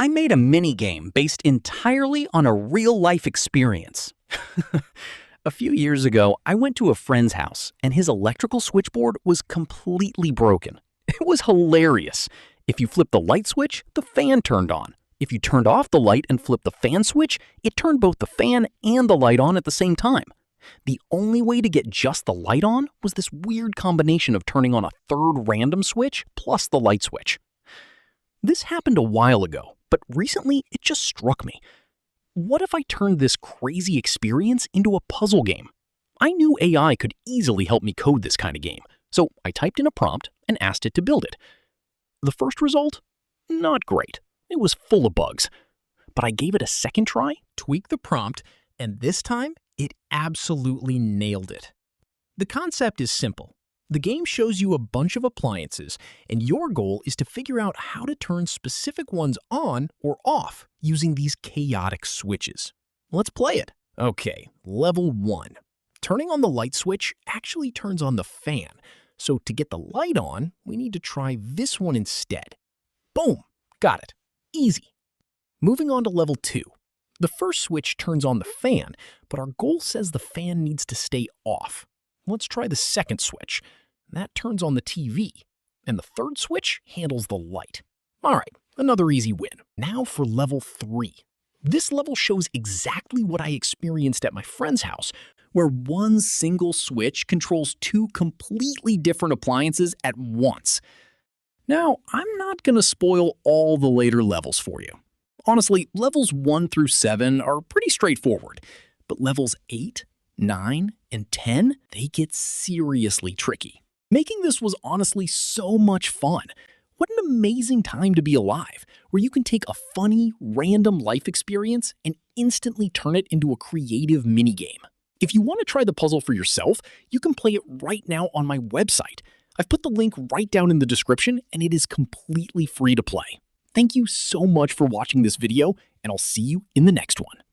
I made a mini game based entirely on a real-life experience. A few years ago, I went to a friend's house and his electrical switchboard was completely broken. It was hilarious. If you flipped the light switch, the fan turned on. If you turned off the light and flipped the fan switch, it turned both the fan and the light on at the same time. The only way to get just the light on was this weird combination of turning on a third random switch plus the light switch. This happened a while ago, but recently it just struck me. What if I turned this crazy experience into a puzzle game? I knew AI could easily help me code this kind of game, so I typed in a prompt and asked it to build it. The first result? Not great. It was full of bugs. But I gave it a second try, Tweak the prompt, and this time, it absolutely nailed it. The concept is simple. The game shows you a bunch of appliances, and your goal is to figure out how to turn specific ones on or off using these chaotic switches. Let's play it. Okay, level 1. Turning on the light switch actually turns on the fan, so to get the light on, we need to try this one instead. Boom! Got it. Easy. Moving on to level 2. The first switch turns on the fan, but our goal says the fan needs to stay off. Let's try the second switch. That turns on the TV. And the third switch handles the light. Alright, another easy win. Now for level 3. This level shows exactly what I experienced at my friend's house, where one single switch controls two completely different appliances at once. Now, I'm not going to spoil all the later levels for you. Honestly, levels 1 through 7 are pretty straightforward, but levels 8, 9, and 10, they get seriously tricky. Making this was honestly so much fun. What an amazing time to be alive, where you can take a funny, random life experience and instantly turn it into a creative minigame. If you want to try the puzzle for yourself, you can play it right now on my website. I've put the link right down in the description, and it is completely free to play. Thank you so much for watching this video, and I'll see you in the next one.